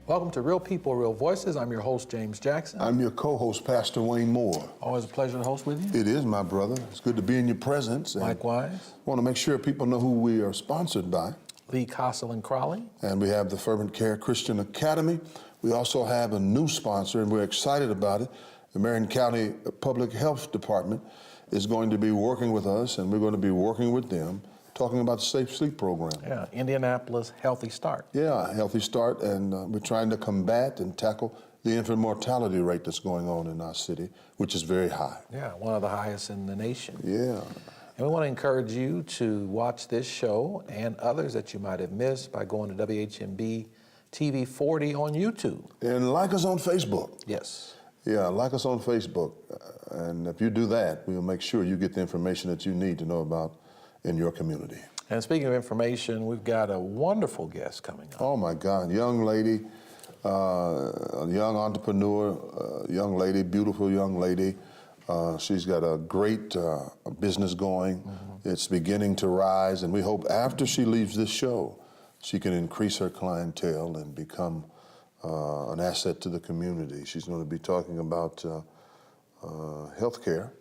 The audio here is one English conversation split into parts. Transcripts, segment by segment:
Welcome to Real People, Real Voices. I'm your host, James Jackson. I'm your co-host, Pastor Wayne Moore. Always a pleasure to host with you. It is, my brother. It's good to be in your presence. Likewise. Want to make sure people know who we are sponsored by. Lee Castle and Crowley. And we have the Fervent Care Christian Academy. We also have a new sponsor, and we're excited about it. The Marion County Public Health Department is going to be working with us, and we're going to be working with them, talking about the Safe Sleep Program. Yeah, Indianapolis Healthy Start. Yeah, Healthy Start, and we're trying to combat and tackle the infant mortality rate that's going on in our city, which is very high. Yeah, one of the highest in the nation. Yeah. And we want to encourage you to watch this show and others that you might have missed by going to WHMB TV 40 on YouTube. And like us on Facebook. Yes. Yeah, like us on Facebook. And if you do that, we'll make sure you get the information that you need to know about in your community. And speaking of information, we've got a wonderful guest coming up. Oh my God, young lady, a young entrepreneur, young lady, beautiful young lady. She's got a great business going. Mm-hmm. It's beginning to rise, and we hope after she leaves this show, she can increase her clientele and become an asset to the community. She's going to be talking about health care,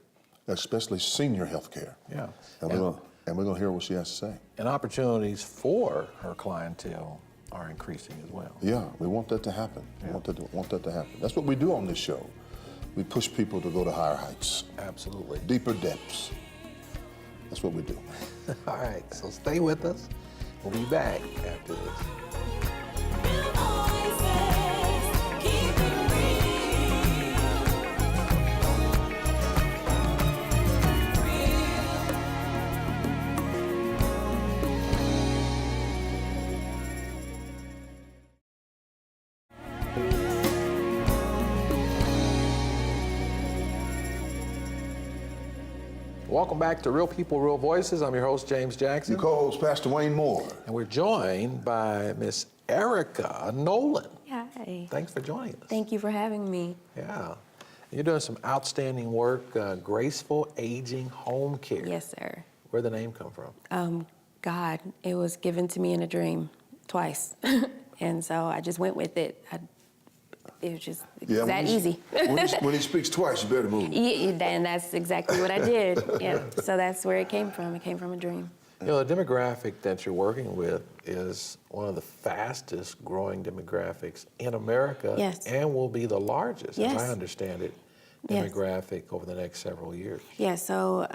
especially senior health care. Yeah. And we're going to hear what she has to say. And opportunities for her clientele are increasing as well. Yeah, we want that to happen. Yeah. We want that to happen. That's what we do on this show. We push people to go to higher heights. Absolutely. Deeper depths. That's what we do. All right, so stay with us. We'll be back after this. Welcome back to Real People, Real Voices. I'm your host, James Jackson. Your co-host, Pastor Wayne Moore. And we're joined by Miss Erica Nolan. Hi. Thanks for joining us. Thank you for having me. Yeah. You're doing some outstanding work, graceful aging home care. Yes, sir. Where'd the name come from? God, it was given to me in a dream twice. And so I just went with it. It was just that easy. when he speaks twice, you better move. Yeah, and that's exactly what I did. Yeah. So that's where it came from. It came from a dream. You know, the demographic that you're working with is one of the fastest growing demographics in America. Yes. And will be the largest, Yes. as I understand it, Yes. demographic over the next several years. Yeah, so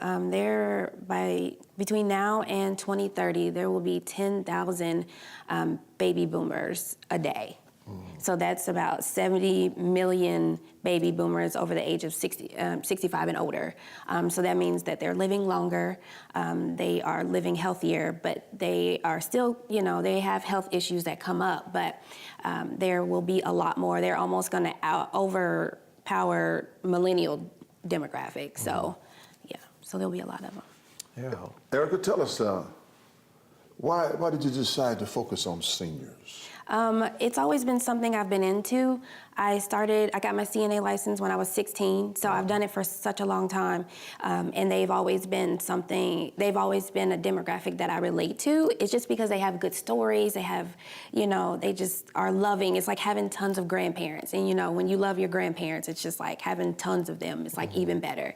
between now and 2030, there will be 10,000 baby boomers a day. So that's about 70 million baby boomers over the age of 65 and older. So that means that they're living longer, they are living healthier, but they are still, they have health issues that come up, but there will be a lot more. They're almost gonna overpower millennial demographic. So, yeah, so there'll be a lot of them. Yeah. Erica, tell us, why did you decide to focus on seniors? It's always been something I've been into. I got my CNA license when I was 16, so I've done it for such a long time. And they've always been a demographic that I relate to. It's just because they have good stories, they have, they just are loving. It's like having tons of grandparents. And when you love your grandparents, it's just like having tons of them. It's like even better.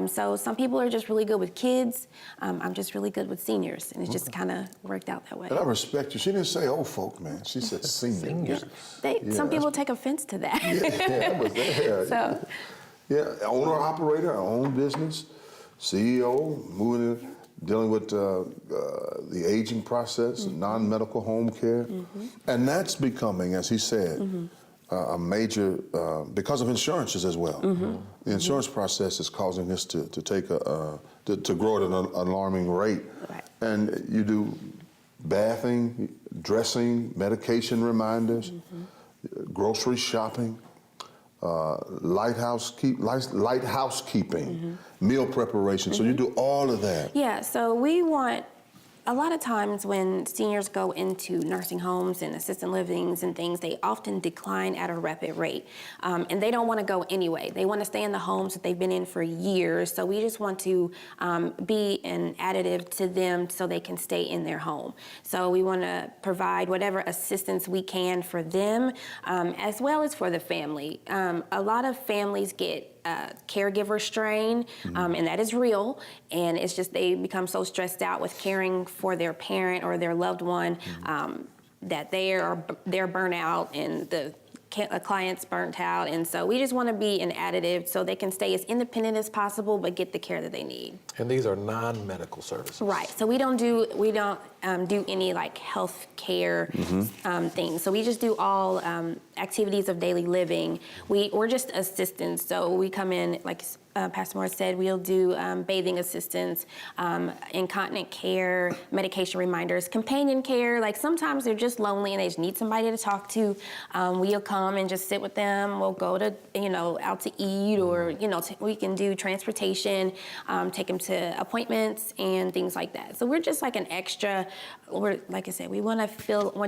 So some people are just really good with kids. I'm just really good with seniors, and it just kind of worked out that way. And I respect you. She didn't say old folk, man. She said seniors. Some people take offense to that. Yeah, I was there. So. Yeah, owner, operator, our own business, CEO, dealing with the aging process, non-medical home care. And that's becoming, as he said, a major, because of insurances as well. The insurance process is causing this to grow at an alarming rate. Right. And you do bathing, dressing, medication reminders, grocery shopping, lighthouse keeping, meal preparation. So you do all of that. Yeah, so we want a lot of times when seniors go into nursing homes and assisted livings and things, they often decline at a rapid rate. And they don't want to go anyway. They want to stay in the homes that they've been in for years. So we just want to be an additive to them so they can stay in their home. So we want to provide whatever assistance we can for them, as well as for the family. A lot of families get caregiver strain, and that is real. And it's just they become so stressed out with caring for their parent or their loved one that they're burnt out and the client's burnt out. And so we just want to be an additive so they can stay as independent as possible but get the care that they need. And these are non-medical services. Right. So we don't do any like health care things. So we just do all activities of daily living. We're just assistants. So we come in, like Pastor Moore said, we'll do bathing assistance, incontinent care, medication reminders, companion care. Like sometimes they're just lonely and they just need somebody to talk to. We'll come and just sit with them. We'll go to, out to eat, or, we can do transportation, take them to appointments and things like that. So we're just like an extra. Like I said, we want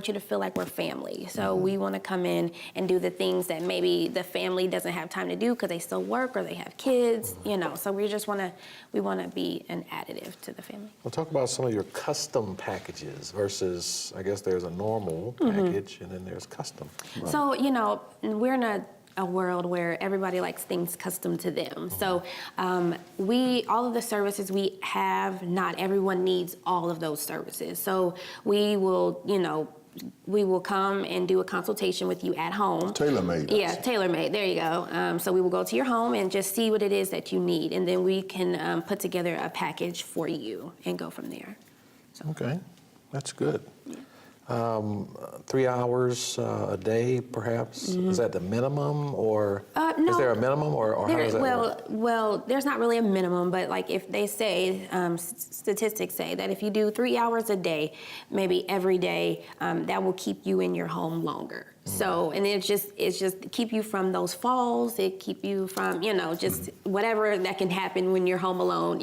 you to feel like we're family. So we want to come in and do the things that maybe the family doesn't have time to do because they still work or they have kids, So we just want to be an additive to the family. We'll talk about some of your custom packages versus, I guess there's a normal package and then there's custom. Right. So, we're in a world where everybody likes things custom to them. So all of the services we have, not everyone needs all of those services. So we will come and do a consultation with you at home. Tailor-made. Yeah, tailor-made. There you go. So we will go to your home and just see what it is that you need, and then we can put together a package for you and go from there. So. Okay, that's good. 3 hours a day, perhaps? Is that the minimum, or no. is there a minimum, or how does that work? Well, there's not really a minimum, but like if they say, statistics say that if you do 3 hours a day, maybe every day, that will keep you in your home longer. So, and it's just keep you from those falls. It keep you from, just whatever that can happen when you're home alone.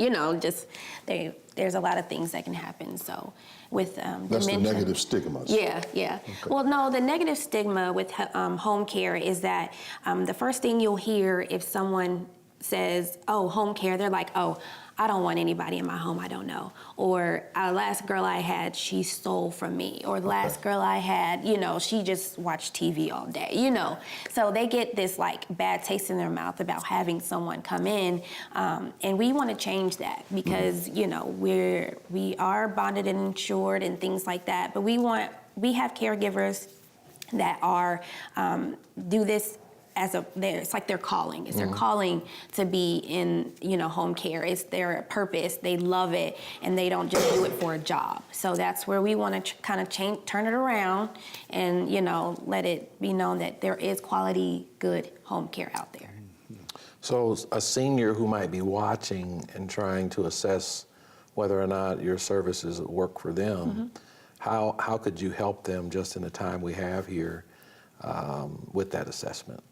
There's a lot of things that can happen. So, with that's dementia, the negative stigma. Yeah. Okay. Well, no, the negative stigma with home care is that the first thing you'll hear if someone says, "Oh, home care," they're like, "Oh, I don't want anybody in my home I don't know." Or last girl I had, she stole from me. Or the last girl I had, she just watched TV all day, So they get this like bad taste in their mouth about having someone come in. And we want to change that because, we are bonded and insured and things like that. But we have caregivers that are, do this it's like their calling. It's their calling to be in, home care. It's their purpose. They love it, and they don't just do it for a job. So that's where we want to kind of turn it around and, let it be known that there is quality, good home care out there. So a senior who might be watching and trying to assess whether or not your services work for them, how could you help them just in the time we have here with that assessment?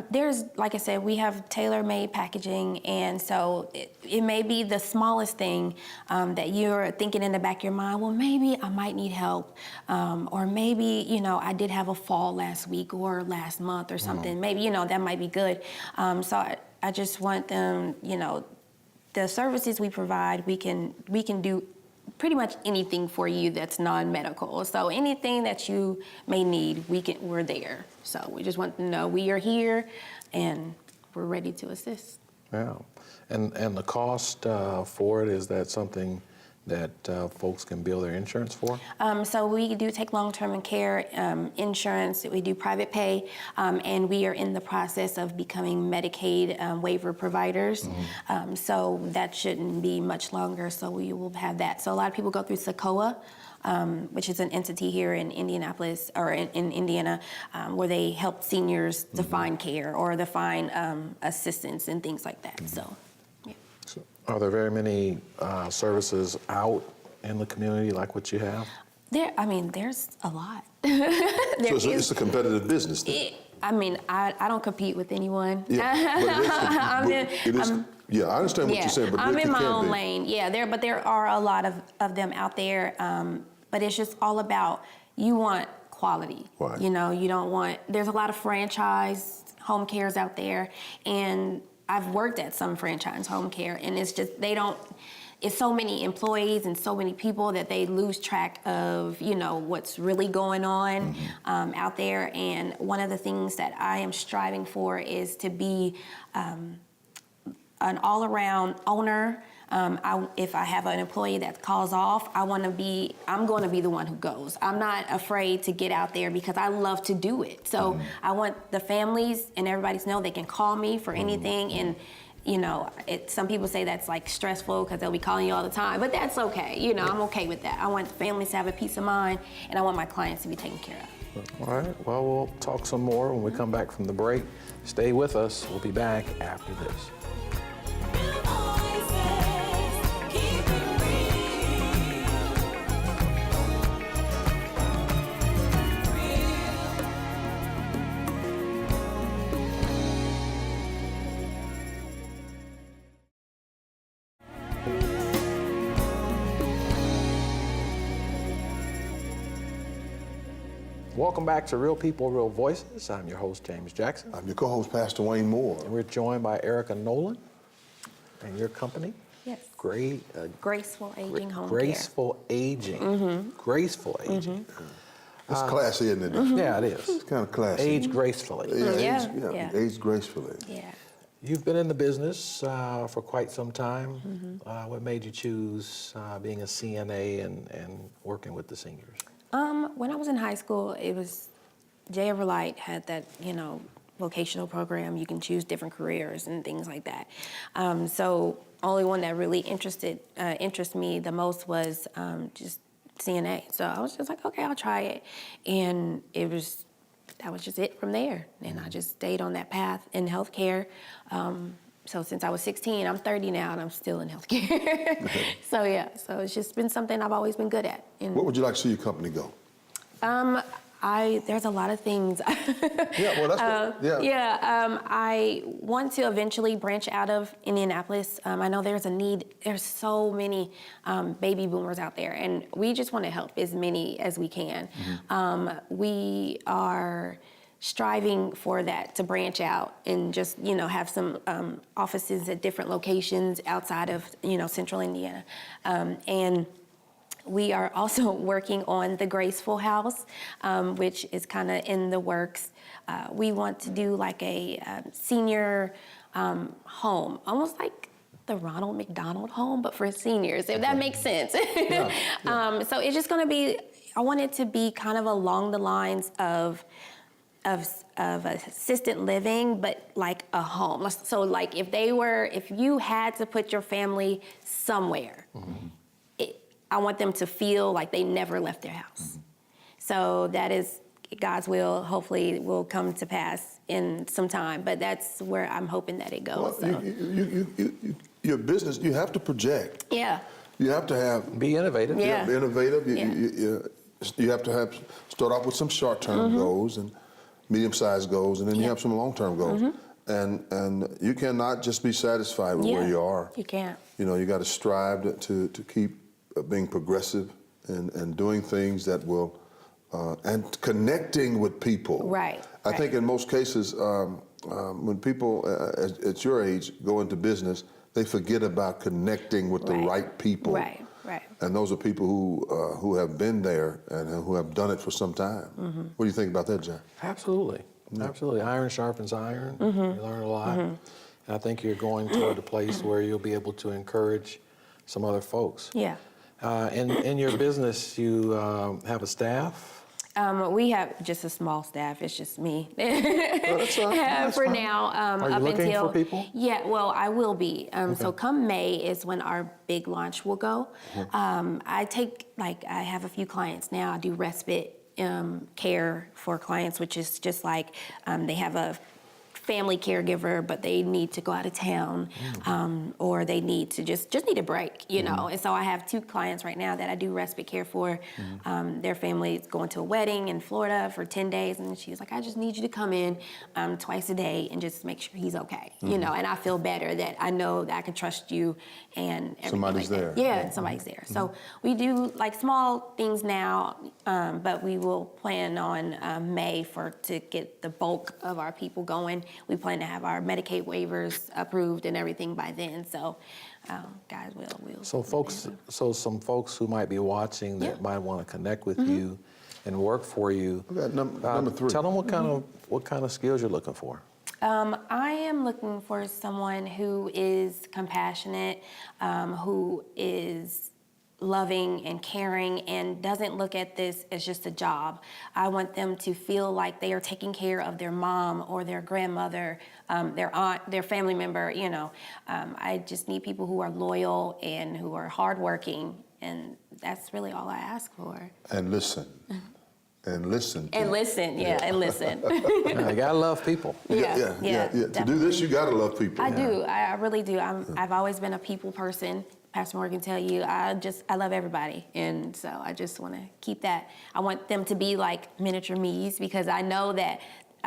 There's, like I said, we have tailor-made packaging, and so it may be the smallest thing that you're thinking in the back of your mind, well, maybe I might need help, or maybe, I did have a fall last week or last month or something. Maybe, that might be good. So I just want them, the services we provide, we can do pretty much anything for you that's non-medical. So anything that you may need, we're there. So we just want to know we are here and we're ready to assist. Yeah, and the cost for it, is that something that folks can bill their insurance for? So we do take long-term care insurance. We do private pay, and we are in the process of becoming Medicaid waiver providers. So that shouldn't be much longer. So we will have that. So a lot of people go through SACOA, which is an entity here in Indianapolis or in Indiana, where they help seniors to find care or to find assistance and things like that. So. Are there very many services out in the community like what you have? There's a lot. It's a competitive business then. I don't compete with anyone. Yeah, but Yeah, I understand what you're saying, but I'm Rick, in you my can own be. lane. Yeah, but there are a lot of them out there. But it's just all about, you want quality. Right. You know, you don't want, there's a lot of franchise home cares out there, and I've worked at some franchise home care, and it's just, it's so many employees and so many people that they lose track of, you know, what's really going on out there. And one of the things that I am striving for is to be an all-around owner. If I have an employee that calls off, I'm going to be the one who goes. I'm not afraid to get out there because I love to do it. So I want the families and everybody to know they can call me for anything. And you know, some people say that's like stressful because they'll be calling you all the time, but that's okay. You know, I'm okay with that. I want the families to have a peace of mind, and I want my clients to be taken care of. All right, well, we'll talk some more when we come back from the break. Stay with us. We'll be back after this. Welcome back to Real People, Real Voices. I'm your host, James Jackson. I'm your co-host, Pastor Wayne Moore. And we're joined by Erica Nolan and your company. Yes. Graceful Aging Home Graceful Aging. Graceful Aging. It's classy, isn't it? Yeah, it is. It's kind of classy. Age gracefully. Yeah. Age gracefully. Care. Yeah. You've been in the business for quite some time. What made you choose being a CNA and working with the seniors? When I was in high school, it was J. Ever Light had that, you know, vocational program. You can choose different careers and things like that. So only one that really interested me the most was just CNA. So I was just like, okay, I'll try it, and that was just it from there. And I just stayed on that path in healthcare. So since I was 16, I'm 30 now, and I'm still in healthcare. So it's just been something I've always been good at. And, What would you like to see your company go? there's a lot of things. Yeah, well, that's I want to eventually branch out of Indianapolis. I know there's a need. There's so many baby boomers out there, and we just want to help as many as we can. We are striving for that, to branch out and just, you know, have some offices at different locations outside of, you know, central Indiana. And we are also working on the Graceful House, which is kind of in the works. We want to do like a senior home, almost like the Ronald McDonald Home, but for seniors, if that makes sense. So it's just going to be, I want it to be kind of along the lines of assisted living, but like a home. So like if you had to put your family somewhere, I want them to feel like they never left their house. So that is God's will. Hopefully will come to pass in some time, but that's where I'm hoping that it goes. Well, your business, you have to project. Yeah. You have to have Be innovative. Yeah. be innovative. Yeah. You have to start off with some short-term goals and medium-sized goals, and then you have some long-term goals. And you cannot just be satisfied with where you are. You can't. You know, you got to strive to keep being progressive and doing things that will, and connecting with people. Right. I think in most cases, when people at your age go into business, they forget about connecting with the right people. Right. And those are people who have been there and who have done it for some time. What do you think about that, John? Absolutely. Absolutely. Iron sharpens iron. You learn a lot. And I think you're going toward a place where you'll be able to encourage some other folks. Yeah. In your business, you have a staff? We have just a small staff. It's just me That's for fine. now. Are you up looking until for people? Yeah, well, I will be. So come May is when our big launch will go. I have a few clients now. I do respite care for clients, which is just like they have a family caregiver, but they need to go out of town, or they need to just need a break, you know. And so I have 2 clients right now that I do respite care for. Their family is going to a wedding in Florida for 10 days, and she's like, I just need you to come in twice a day and just make sure he's okay, you know. And I feel better that I know that I can trust you and everything Somebody's like that. there. Yeah, somebody's there. So we do like small things now, but we will plan on May to get the bulk of our people going. We plan to have our Medicaid waivers approved and everything by then. So, guys, we'll. So some folks who might be watching that Yeah. might want to connect with you and work for you. We got number 3. Tell them what kind of skills you're looking for. I am looking for someone who is compassionate, who is loving and caring, and doesn't look at this as just a job. I want them to feel like they are taking care of their mom or their grandmother, their aunt, their family member, you know. I just need people who are loyal and who are hardworking, and that's really all I ask for. And listen. And listen. And listen, and listen. You gotta love people. Yeah, To do this, you gotta love people. I do. I really do. I've always been a people person. Pastor Morgan can tell you, I love everybody. And so I just want to keep that. I want them to be like miniature me's, because I know that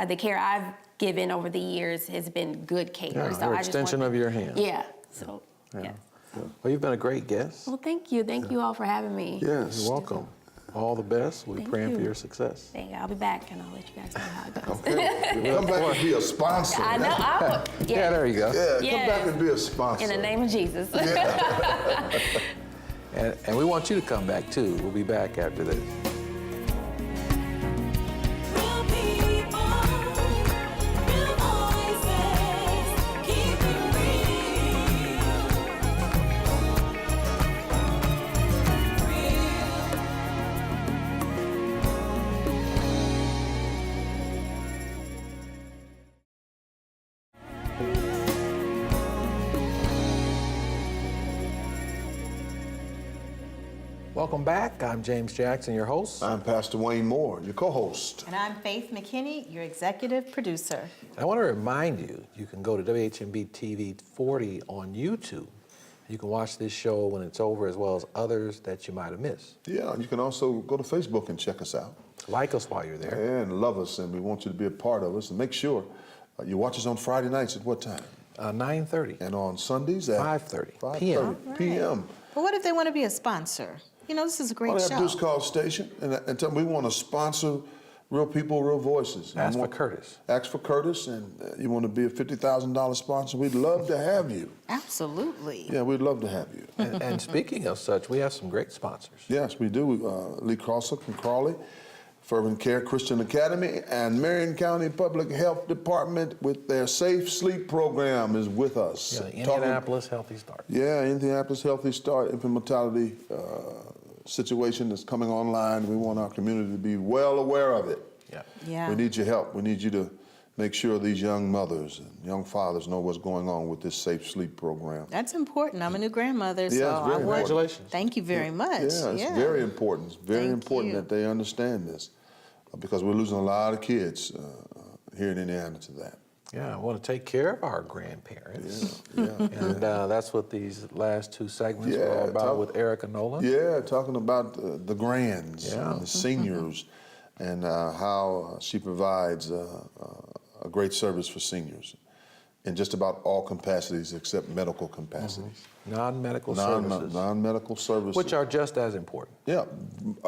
the care I've given over the years has been good care. Yeah, so they're I just extension want of your hand. Yeah. So, yeah. Well, you've been a great guest. Well, thank you. Thank you all for having me. Yes. You're welcome. All the best. We're Thank praying for you. your success. Thank you. I'll be back and I'll let you guys know how it goes. Come back and be a sponsor. I know. I will. Yeah, there you go. Yeah, come Yes. back and be a sponsor. In the name of Jesus. And we want you to come back too. We'll be back after this. Real people, real voices, keep it real. Welcome back. I'm James Jackson, your host. I'm Pastor Wayne Moore, your co-host. And I'm Faith McKinney, your executive producer. I want to remind you, you can go to WHMB TV 40 on YouTube. You can watch this show when it's over, as well as others that you might have missed. Yeah, you can also go to Facebook and check us out. Like us while you're there. And love us, and we want you to be a part of us. And make sure you watch us on Friday nights at what time? 9:30. And on Sundays at 5:30 p.m. p.m. But what if they want to be a sponsor? You know, this is a great All they have to do is show. call the station and tell them we want to sponsor real people, real voices. And Ask we for want- Curtis. Ask for Curtis, and you want to be a $50,000 sponsor, we'd love to have you. Absolutely. Yeah, we'd love to have you. And speaking of such, we have some great sponsors. Yes, we do. Lee Crossock and Crawley, Fervent Care Christian Academy, and Marion County Public Health Department with their Safe Sleep program is with us. Yeah, Talking- Indianapolis Healthy Start. Yeah, Indianapolis Healthy Start infant mortality situation that's coming online. We want our community to be well aware of it. Yeah. Yeah. We need your help. We need you to make sure these young mothers and young fathers know what's going on with this Safe Sleep program. That's important. I'm a new grandmother, so it's very I would. important. Congratulations. Thank you very much. Yeah, it's very important. It's very Thank important you. that they understand this because we're losing a lot of kids here in Indiana to that. Yeah, I want to take care of our grandparents. Yeah. And that's what these last 2 segments were all Yeah, about talk- with Erica Nolan. Yeah, talking about the grands, Yeah. and the seniors, and how she provides a great service for seniors in just about all capacities except medical capacities. Non-medical services, Non-medical services. which are just as important. Yeah.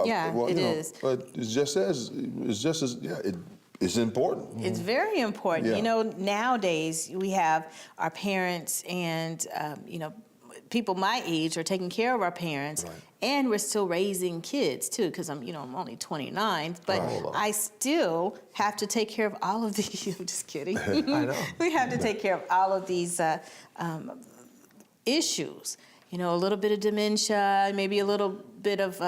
Yeah, it is. But it's just as it's important. It's very important. Yeah. You know, nowadays we have our parents and, you know, people my age are taking care of our parents, Right. and we're still raising kids too. Because I'm only 29, but Right. I still have to take care of all of these. I'm just kidding. I know. We have to take care of all of these issues. You know, a little bit of dementia, maybe a little bit of,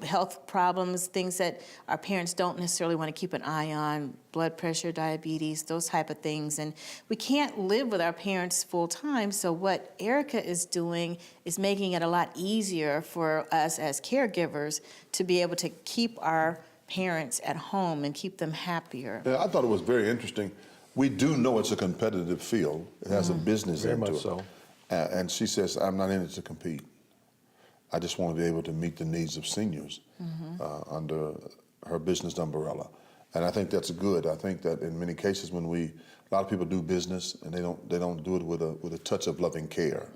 health problems, things that our parents don't necessarily want to keep an eye on, blood pressure, diabetes, those type of things. And we can't live with our parents full time. So what Erica is doing is making it a lot easier for us as caregivers to be able to keep our parents at home and keep them happier. Yeah, I thought it was very interesting. we do know it's a competitive field. It has a business Very into much it. so. And she says, I'm not in it to compete. I just want to be able to meet the needs of seniors under her business umbrella. And I think that's good. I think that in many cases when a lot of people do business and they don't do it with a touch of loving care.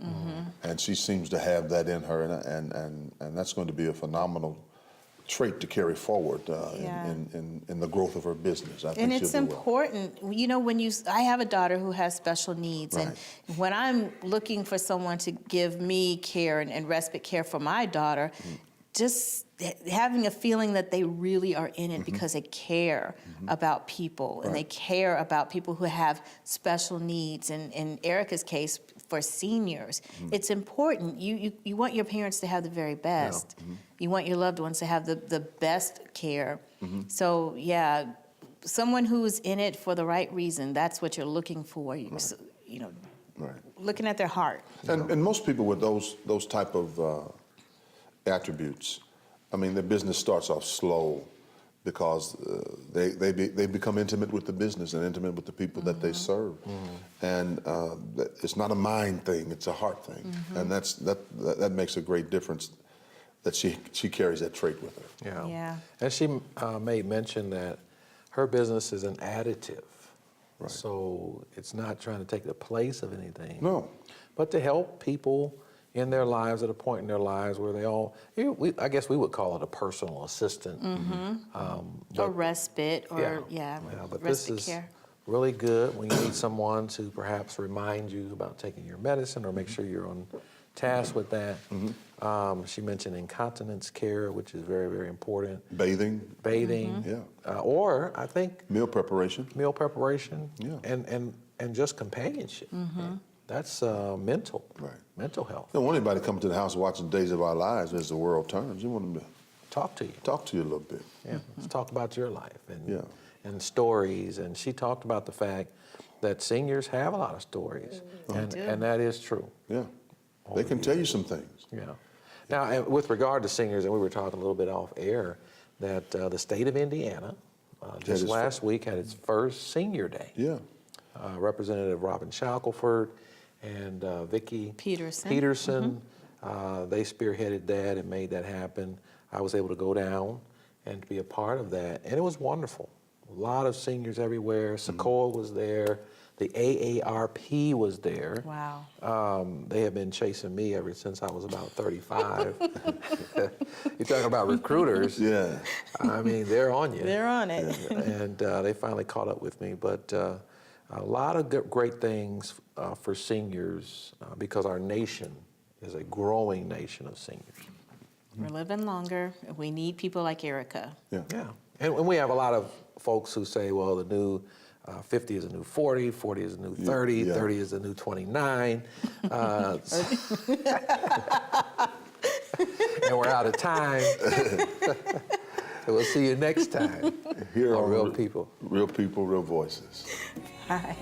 And she seems to have that in her, and that's going to be a phenomenal trait to carry forward Yeah. in the growth of her business. I think And it's she'll do well. important, you know, I have a daughter who has special needs, and Right. when I'm looking for someone to give me care and respite care for my daughter, just having a feeling that they really are in it because they care about people and they Right. care about people who have special needs. And in Erica's case, for seniors, it's important. You want your parents to have the very best. You want your loved ones to have the best care. So, yeah, someone who is in it for the right reason, that's what you're looking for. You know, Right. looking at their heart. And most people with those type of attributes, I mean, their business starts off slow because they become intimate with the business and intimate with the people that they serve, and it's not a mind thing; it's a heart thing, and that makes a great difference. That she carries that trait with her. Yeah. Yeah. And she made mention that her business is an additive. Right. So it's not trying to take the place of anything. No. But to help people in their lives at a point in their lives where they all, I guess we would call it a personal assistant. Or respite, or but this respite is care. really good when you need someone to perhaps remind you about taking your medicine or make sure you're on task with that. She mentioned incontinence care, which is very, very important. Bathing, Bathing, Yeah. or I think meal preparation. meal preparation, Yeah. and just companionship. That's mental, Right. mental health. You don't want anybody coming to the house watching Days of Our Lives as the world turns. You want them to Talk to you. talk to you a little bit. Yeah, let's talk about your life Yeah. and stories. And she talked about the fact that seniors have a lot of stories, and that is true. Yeah. They can tell you some things. Yeah. Now, and with regard to seniors, and we were talking a little bit off air, that the state of Indiana just its last week had its first Senior Day. Yeah. Representative Robin Shackelford and Vicki Peterson. They spearheaded that and made that happen. I was able to go down and be a part of that, and it was wonderful. A lot of seniors everywhere. Sequoia was there. The AARP was there. Wow. They have been chasing me ever since I was about 35. You're talking about recruiters. Yeah. I mean, they're on you. They're on it. And they finally caught up with me. But a lot of great things for seniors because our nation is a growing nation of seniors. We're living longer. We need people like Erica. Yeah. Yeah. And we have a lot of folks who say, well, the new 50 is a new 40, 40 is a new 30, Yeah. 30 is a new 29. And we're out of time. And we'll see you next time Here on are Real People. Real people, real voices. Hi.